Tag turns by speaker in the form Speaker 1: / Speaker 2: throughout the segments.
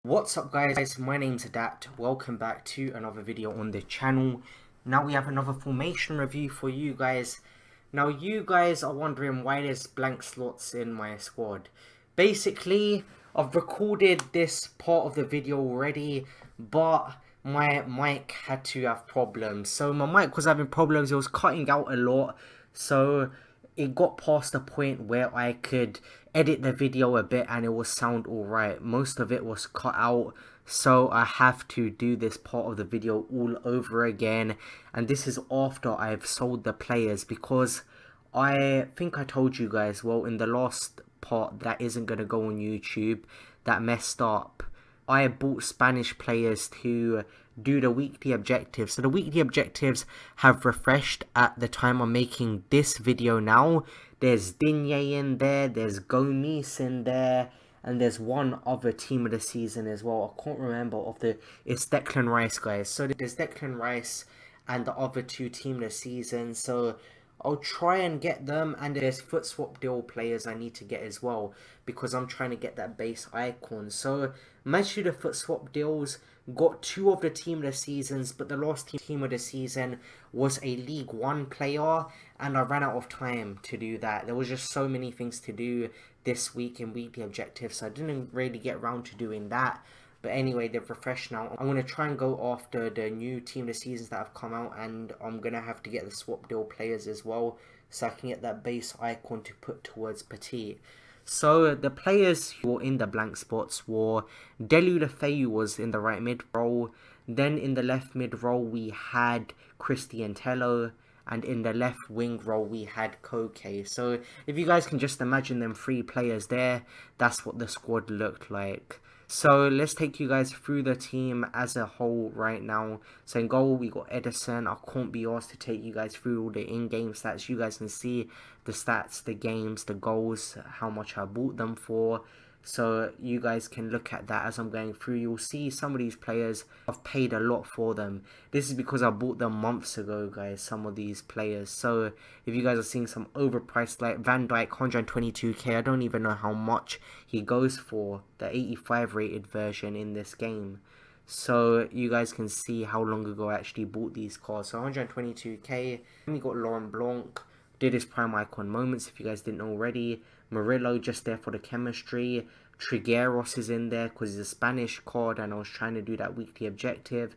Speaker 1: What's up guys, my name's Adapt, welcome back to another video on the channel. Now we have another formation review for you guys. Now you guys are wondering why there's blank slots in my squad. Basically, I've recorded this part of the video already, but my mic had to have problems. So my mic was having problems, it was cutting out a lot, so it got past the point where I could edit the video a bit and it will sound alright. Most of it was cut out, so I have to do this part of the video all over again. And this is after I've sold the players, because I think I told you guys, well, in the last part that isn't going to go on YouTube, that messed up, I bought Spanish players to do the weekly objectives. So the weekly objectives have refreshed at the time I'm making this video now. There's Digne in there, there's Gomis in there, and there's one other team of the season as well. I can't remember it's Declan Rice, guys. So there's Declan Rice and the other two team of the season. So I'll try and get them, and there's foot swap deal players I need to get as well, because I'm trying to get that base icon. So managed to do the foot swap deals, got two of the team of the seasons, but the last team of the season was a League One player, and I ran out of time to do that. There was just so many things to do this week in weekly objectives, so I didn't really get around to doing that. But anyway, they've refreshed now. I'm going to try and go after the new team of the seasons that have come out, and I'm going to have to get the swap deal players as well, so I can get that base icon to put towards Petit. So the players who were in the blank spots were Delu Lefeu was in the right mid role. Then in the left mid role we had Christian Tello, and in the left wing role we had Koke. So if you guys can just imagine them three players there, that's what the squad looked like. So let's take you guys through the team as a whole right now. So in goal we got Edison. I can't be asked to take you guys through all the in-game stats. You guys can see the stats, the games, the goals, how much I bought them for. So you guys can look at that as I'm going through. You'll see some of these players, I've paid a lot for them. This is because I bought them months ago, guys, some of these players. So if you guys are seeing some overpriced, like Van Dijk, 122k, I don't even know how much he goes for, the 85 rated version in this game. So you guys can see how long ago I actually bought these cards. So 122k. Then we got Laurent Blanc, did his prime icon moments if you guys didn't know already. Murillo just there for the chemistry. Trigueros is in there because he's a Spanish card and I was trying to do that weekly objective.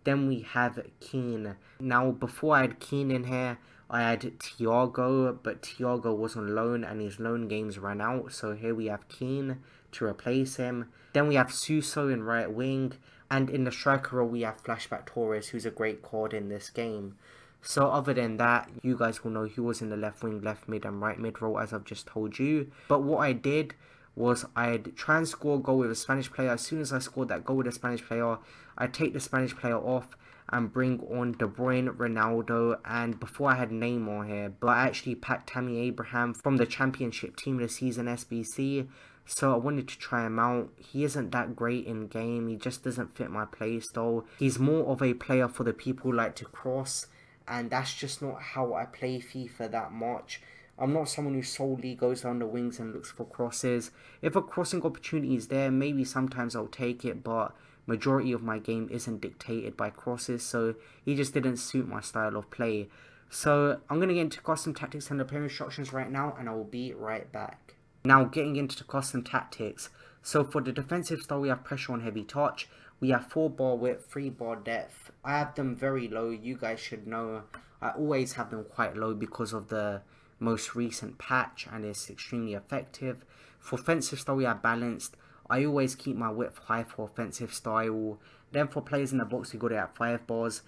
Speaker 1: Then we have Keane. Now before I had Keane in here, I had Thiago, but Thiago was on loan and his loan games ran out. So here we have Keane to replace him. Then we have Suso in right wing. And in the striker role we have Flashback Torres, who's a great card in this game. So other than that, you guys will know who was in the left wing, left mid and right mid role as I've just told you. But what I did was I'd try and score a goal with a Spanish player. As soon as I scored that goal with a Spanish player, I'd take the Spanish player off and bring on De Bruyne, Ronaldo, and before I had Neymar here, but I actually packed Tammy Abraham from the championship team of the season SBC. So I wanted to try him out. He isn't that great in game, he just doesn't fit my play style. He's more of a player for the people who like to cross, and that's just not how I play FIFA that much. I'm not someone who solely goes down the wings and looks for crosses. If a crossing opportunity is there, maybe sometimes I'll take it, but majority of my game isn't dictated by crosses, so he just didn't suit my style of play. So I'm going to get into custom tactics and the player instructions right now, and I will be right back. Now getting into the custom tactics. So for the defensive style we have pressure on heavy touch. We have 4 bar width, 3 bar depth. I have them very low. You guys should know I always have them quite low because of the most recent patch, and it's extremely effective. For offensive style we have balanced. I always keep my width high for offensive style. Then for players in the box we got it at 5 bars.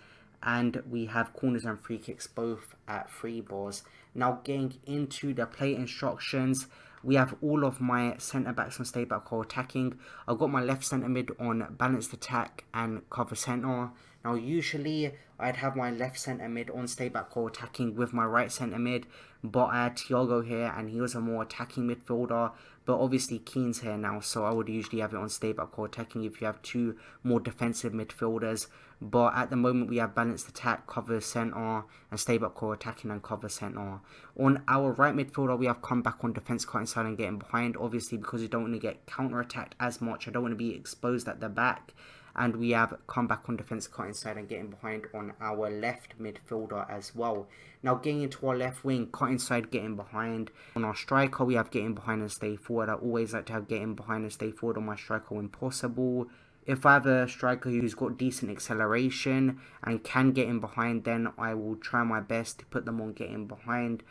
Speaker 1: And we have corners and free kicks both at 3 bars. Now getting into the play instructions, we have all of my centre backs on stay back or attacking. I've got my left centre mid on balanced attack and cover centre. Now usually I'd have my left centre mid on stay back or attacking with my right centre mid, but I had Thiago here and he was a more attacking midfielder. but obviously Keane's here now, so I would usually have it on stay back or attacking if you have two more defensive midfielders. But at the moment we have balanced attack, cover centre, and stay back or attacking and cover centre. On our right midfielder we have come back on defence, cut inside and getting behind, obviously because we don't want to get counter attacked as much. I don't want to be exposed at the back. And we have come back on defence, cut inside and getting behind on our left midfielder as well. Now getting into our left wing, cut inside, getting behind. On our striker we have getting behind and stay forward. I always like to have getting behind and stay forward on my striker when possible. If I have a striker who's got decent acceleration and can get in behind, then I will try my best to put them on getting behind.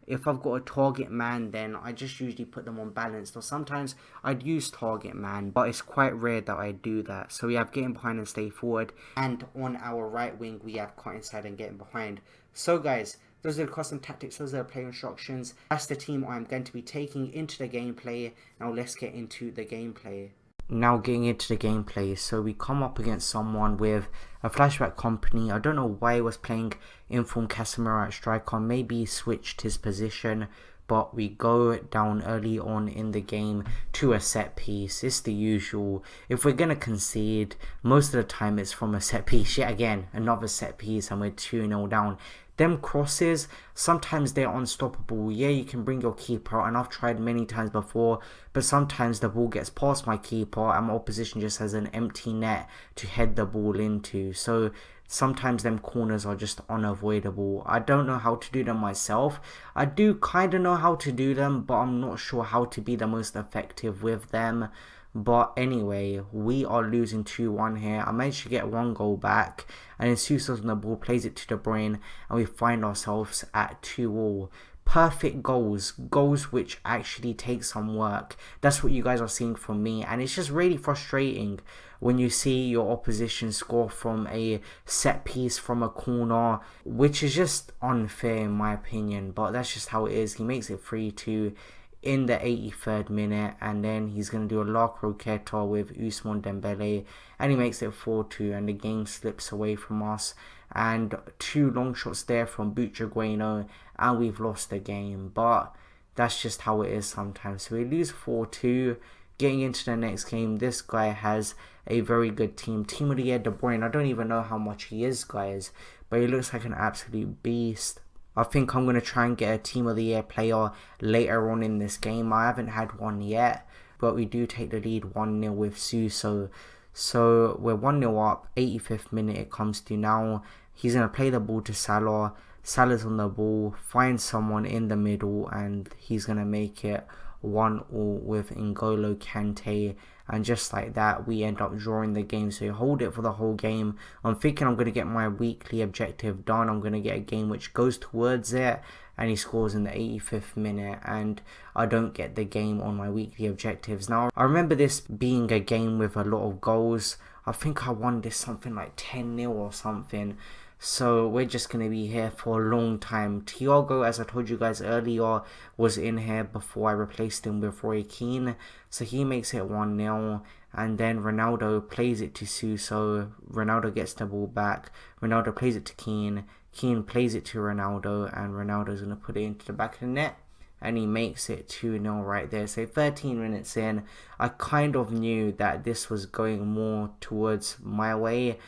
Speaker 1: If I've got a target man, then I just usually put them on balanced, or sometimes I'd use target man, but it's quite rare that I do that. So we have getting behind and stay forward, and on our right wing we have cut inside and getting behind. So guys, those are the custom tactics, those are the play instructions. That's the team I'm going to be taking into the gameplay. Now let's get into the gameplay. Now getting into the gameplay, so we come up against someone with a flashback company. I don't know why he was playing Inform Casemiro at striker, maybe he switched his position, but we go down early on in the game to a set piece. It's the usual. If we're going to concede, most of the time it's from a set piece. Yet again, another set piece and we're 2-0 down. Them crosses, sometimes they're unstoppable. Yeah, you can bring your keeper, and I've tried many times before, but sometimes the ball gets past my keeper and my opposition just has an empty net to head the ball into. So sometimes them corners are just unavoidable. I don't know how to do them myself. I do kind of know how to do them, but I'm not sure how to be the most effective with them. But anyway, we are losing 2-1 here. I managed to get one goal back, and then Suso's on the ball, plays it to De Bruyne, and we find ourselves at 2-2. Perfect goals which actually take some work. That's what you guys are seeing from me, and it's just really frustrating when you see your opposition score from a set piece, from a corner, which is just unfair in my opinion, but that's just how it is. He makes it 3-2 in the 83rd minute, and then he's going to do a La Croqueta with Ousmane Dembele, and he makes it 4-2, and the game slips away from us, and two long shots there from Butragueno, and we've lost the game. But that's just how it is sometimes. So we lose 4-2. Getting into the next game, this guy has a very good team of the year, De Bruyne. I don't even know how much he is, guys, but he looks like an absolute beast. I think I'm going to try and get a team of the year player later on in this game. I haven't had one yet, but we do take the lead 1-0 with Suso. So we're 1-0 up, 85th minute it comes to now. He's going to play the ball to Salah. Salah's on the ball, finds someone in the middle, and he's going to make it 1-1 with N'Golo Kante. And just like that, we end up drawing the game. So you hold it for the whole game. I'm thinking I'm going to get my weekly objective done. I'm going to get a game which goes towards it. And he scores in the 85th minute. And I don't get the game on my weekly objectives. Now, I remember this being a game with a lot of goals. I think I won this something like 10-0 or something. So we're just going to be here for a long time. Thiago, as I told you guys earlier, was in here before I replaced him with Roy Keane. So he makes it 1-0. And then Ronaldo plays it to Suso. Ronaldo gets the ball back. Ronaldo plays it to Keane. Keane plays it to Ronaldo. And Ronaldo's going to put it into the back of the net. And he makes it 2-0 right there. So 13 minutes in, I kind of knew that this was going more towards my way.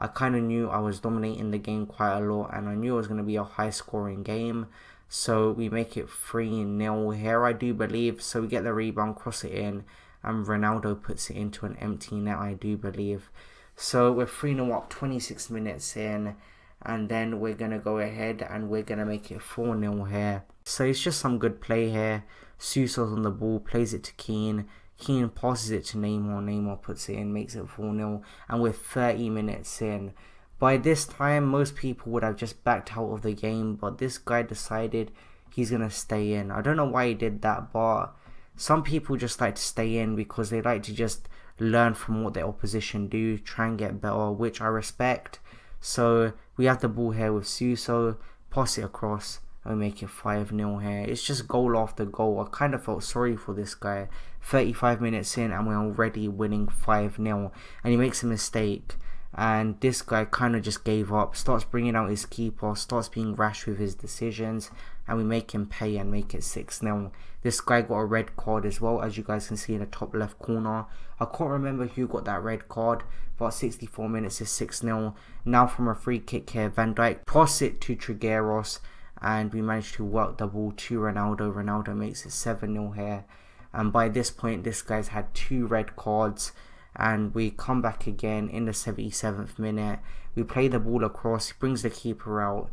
Speaker 1: I kind of knew I was dominating the game quite a lot, and I knew it was going to be a high scoring game. So we make it 3-0 here, I do believe. So we get the rebound, cross it in, and Ronaldo puts it into an empty net, I do believe. So we're 3-0 up, 26 minutes in, and then we're going to go ahead and we're going to make it 4-0 here. So it's just some good play here. Suso's on the ball, plays it to Keane. Keane passes it to Neymar. Neymar puts it in, makes it 4-0. And we're 30 minutes in. By this time, most people would have just backed out of the game. But this guy decided he's going to stay in. I don't know why he did that. But some people just like to stay in because they like to just learn from what their opposition do. Try and get better, which I respect. So we have the ball here with Suso. Pass it across. And we make it 5-0 here. It's just goal after goal. I kind of felt sorry for this guy. 35 minutes in and we're already winning 5-0. And he makes a mistake. and this guy kind of just gave up, starts bringing out his keeper, starts being rash with his decisions, and we make him pay and make it 6-0. This guy got a red card as well, as you guys can see in the top left corner. I can't remember who got that red card, but 64 minutes is 6-0. Now from a free kick here, Van Dijk pass it to Trigueros, and we managed to work the ball to Ronaldo. Ronaldo makes it 7-0 here, and by this point this guy's had 2 red cards. And we come back again in the 77th minute. We play the ball across, he brings the keeper out,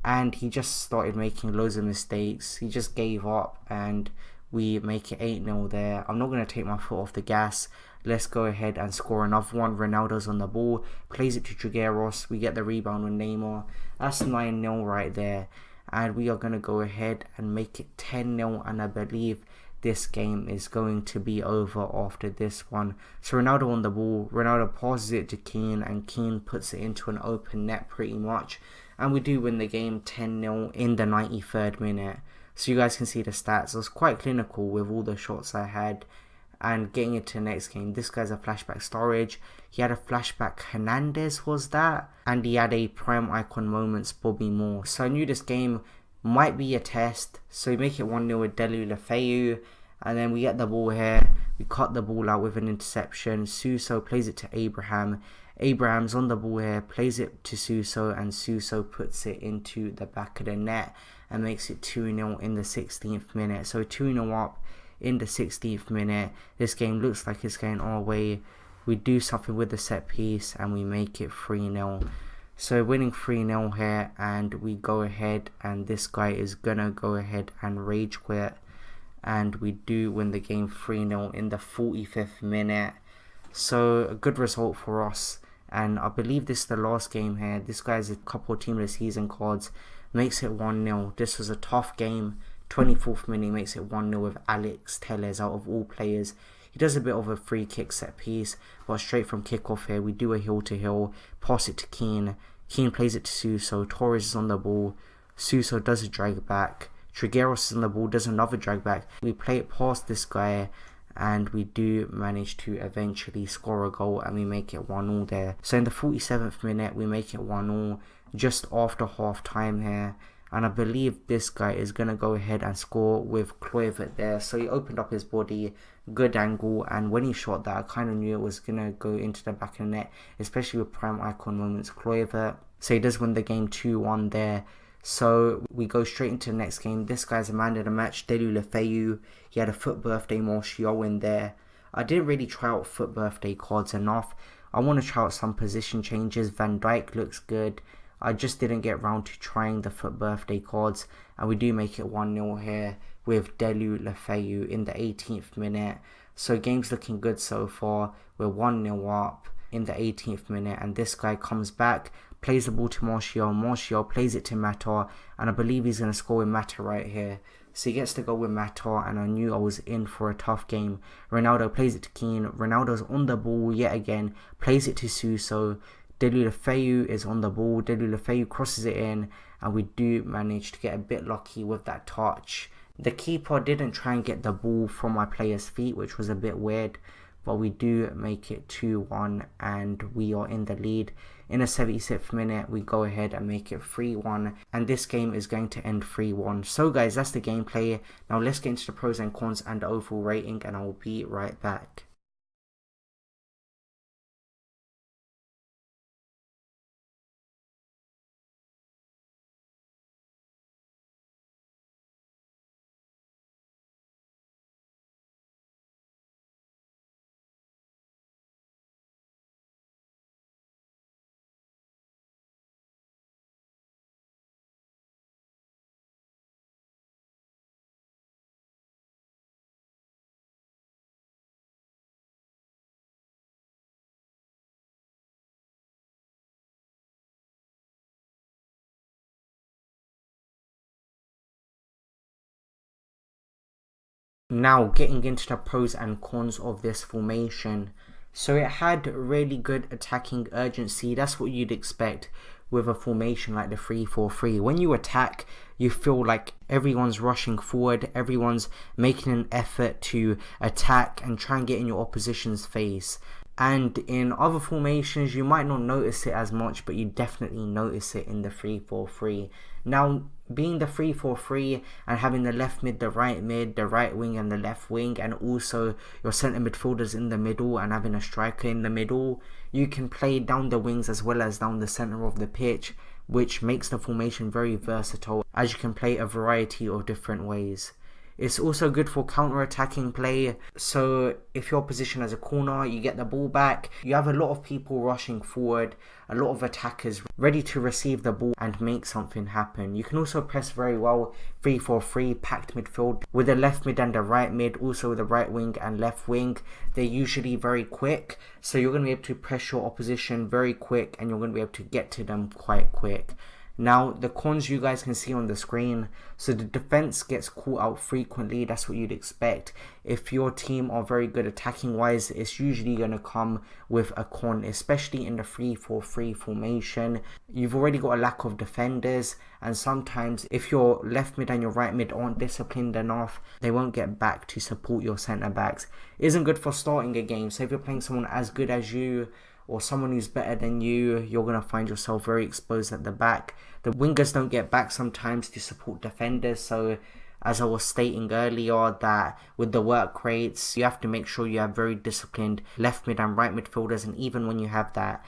Speaker 1: and he just started making loads of mistakes. He just gave up, and we make it 8-0 there. I'm not going to take my foot off the gas. Let's go ahead and score another one. Ronaldo's on the ball, plays it to Trigueros. We get the rebound with Neymar. That's 9-0 right there. And we are going to go ahead and make it 10-0, and I believe this game is going to be over after this one. So Ronaldo on the ball, Ronaldo passes it to Keane, and Keane puts it into an open net pretty much, and we do win the game 10-0 in the 93rd minute. So you guys can see the stats. I was quite clinical with all the shots I had. And getting into the next game, this guy's a flashback Sturridge, he had a flashback Hernandez was that, and he had a prime icon moments Bobby Moore. So I knew this game might be a test. So we make it 1-0 with Delu Lefeu, and then we get the ball here, we cut the ball out with an interception. Suso plays it to Abraham. Abraham's on the ball here, plays it to Suso, and Suso puts it into the back of the net and makes it 2-0 in the 16th minute. So 2-0 up in the 16th minute. This game looks like it's going our way. We do something with the set piece and we make it 3-0. So winning 3-0 here, and we go ahead, and this guy is gonna go ahead and rage quit, and we do win the game 3-0 in the 45th minute. So a good result for us, and I believe this is the last game here. This guy has a couple of team of the season cards, makes it 1-0. This was a tough game. 24th minute makes it 1-0 with Alex Telles out of all players. He does a bit of a free kick set piece, but straight from kickoff here, we do a heel to heel, pass it to Keane. Keane plays it to Suso. Torres is on the ball. Suso does a drag back. Trigueros is on the ball, does another drag back. We play it past this guy, and we do manage to eventually score a goal, and we make it 1-0 there. So in the 47th minute, we make it 1-0 just after half time here. And I believe this guy is going to go ahead and score with Kluivert there. So he opened up his body, good angle, and when he shot that, I kind of knew it was going to go into the back of the net, especially with prime icon moments Kluivert. So he does win the game 2-1 there. So we go straight into the next game. This guy's a man of the match, Delu Lefeu. He had a foot birthday Martial in there. I didn't really try out foot birthday cards enough. I want to try out some position changes. Van Dijk looks good. I just didn't get around to trying the foot birthday cards, and we do make it 1-0 here with Delu Lefeu in the 18th minute. So game's looking good so far. We're 1-0 up in the 18th minute, and this guy comes back, plays the ball to Martial. Martial plays it to Mata, and I believe he's going to score with Mata right here. So he gets to go with Mata, and I knew I was in for a tough game. Ronaldo plays it to Keane. Ronaldo's on the ball yet again, plays it to Suso. Delu Lefeu is on the ball. Delu Lefeu crosses it in, and we do manage to get a bit lucky with that touch. The keeper didn't try and get the ball from my player's feet, which was a bit weird, but we do make it 2-1, and we are in the lead. In the 76th minute, we go ahead and make it 3-1, and this game is going to end 3-1. So guys, that's the gameplay. Now let's get into the pros and cons and the overall rating, and I will be right back. Now getting into the pros and cons of this formation. So it had really good attacking urgency. That's what you'd expect with a formation like the 3-4-3. When you attack, you feel like everyone's rushing forward, everyone's making an effort to attack and try and get in your opposition's face. And in other formations, you might not notice it as much, but you definitely notice it in the 3-4-3. Now, being the 3-4-3 and having the left mid, the right wing and the left wing, and also your centre midfielders in the middle and having a striker in the middle, you can play down the wings as well as down the centre of the pitch, which makes the formation very versatile as you can play a variety of different ways. It's also good for counter-attacking play, so if you're positioned as a corner, you get the ball back, you have a lot of people rushing forward, a lot of attackers ready to receive the ball and make something happen. You can also press very well 3-4-3 packed midfield with the left mid and the right mid, also the right wing and left wing. They're usually very quick, so you're going to be able to press your opposition very quick and you're going to be able to get to them quite quick. Now, the cons you guys can see on the screen. So the defense gets caught out frequently. That's what you'd expect. If your team are very good attacking wise, it's usually going to come with a con, especially in the 3-4-3 formation. You've already got a lack of defenders, and sometimes if your left mid and your right mid aren't disciplined enough, they won't get back to support your centre backs. It isn't good for starting a game. So if you're playing someone as good as you, or someone who's better than you, you're going to find yourself very exposed at the back. The wingers don't get back sometimes to support defenders, so as I was stating earlier, that with the work rates, you have to make sure you have very disciplined left mid and right midfielders, and even when you have that,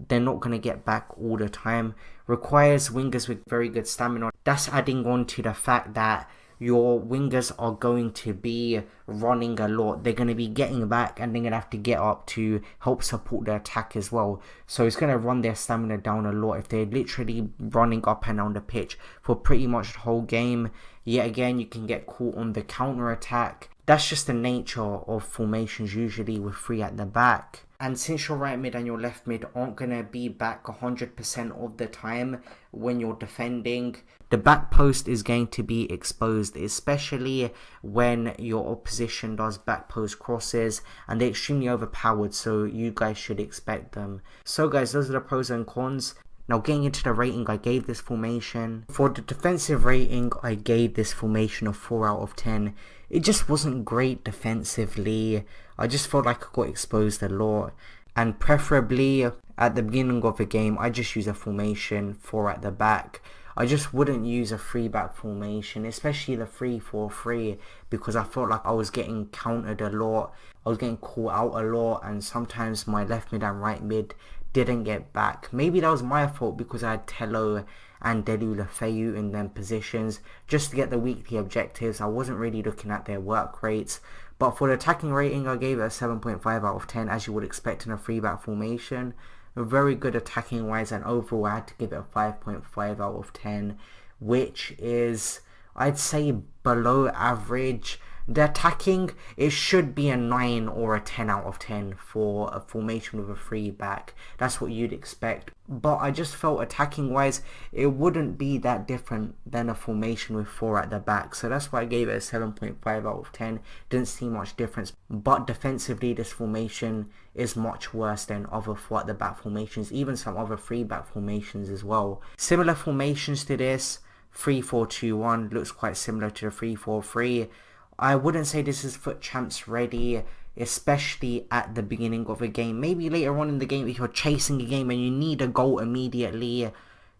Speaker 1: they're not going to get back all the time. Requires wingers with very good stamina. That's adding on to the fact that your wingers are going to be running a lot. They're going to be getting back and they're going to have to get up to help support the attack as well. So it's going to run their stamina down a lot if they're literally running up and down the pitch for pretty much the whole game. Yet again, you can get caught on the counter attack. That's just the nature of formations usually with 3 at the back. And since your right mid and your left mid aren't going to be back 100% of the time when you're defending, the back post is going to be exposed, especially when your opposition does back post crosses, and they're extremely overpowered, so you guys should expect them. So guys, those are the pros and cons. Now getting into the rating I gave this formation. For the defensive rating, I gave this formation a 4 out of 10. It just wasn't great defensively. I just felt like I got exposed a lot. And preferably at the beginning of the game, I just use a formation 4 at the back. I just wouldn't use a 3-back formation, especially the 3-4-3, because I felt like I was getting countered a lot. I was getting caught out a lot, and sometimes my left mid and right mid didn't get back. Maybe that was my fault because I had Tello and Delu Lefeu in them positions just to get the weekly objectives. I wasn't really looking at their work rates. But for the attacking rating, I gave it a 7.5 out of 10, as you would expect in a 3-back formation. Very good attacking wise, and overall I had to give it a 5.5 out of 10, which is, I'd say, below average. The attacking, it should be a 9 or a 10 out of 10 for a formation with a 3-back. That's what you'd expect. But I just felt attacking wise, it wouldn't be that different than a formation with 4 at the back. So that's why I gave it a 7.5 out of 10. Didn't see much difference. But defensively, this formation is much worse than other 4 at the back formations, even some other 3-back formations as well. Similar formations to this, 3-4-2-1 looks quite similar to the 3-4-3. I wouldn't say this is FUT Champs ready, especially at the beginning of a game. Maybe later on in the game, if you're chasing a game and you need a goal immediately,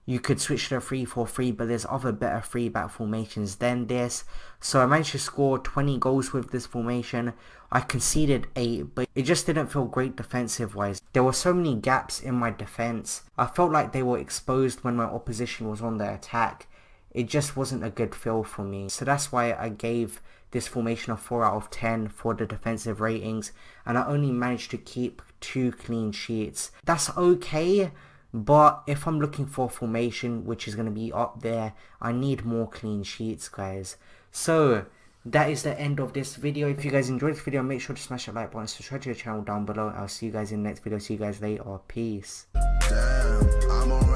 Speaker 1: you could switch to a 3-4-3, but there's other better 3-back formations than this. So I managed to score 20 goals with this formation. I conceded 8, but it just didn't feel great defensive wise. There were so many gaps in my defense. I felt like they were exposed when my opposition was on the attack. It just wasn't a good feel for me. So that's why I gave this formation a 4 out of 10 for the defensive ratings, and I only managed to keep 2 clean sheets. That's okay, but if I'm looking for a formation which is going to be up there, I need more clean sheets, guys. So that is the end of this video. If you guys enjoyed this video, make sure to smash that like button, subscribe to the channel down below. I'll see you guys in the next video. See you guys later. Peace. Damn, I'm on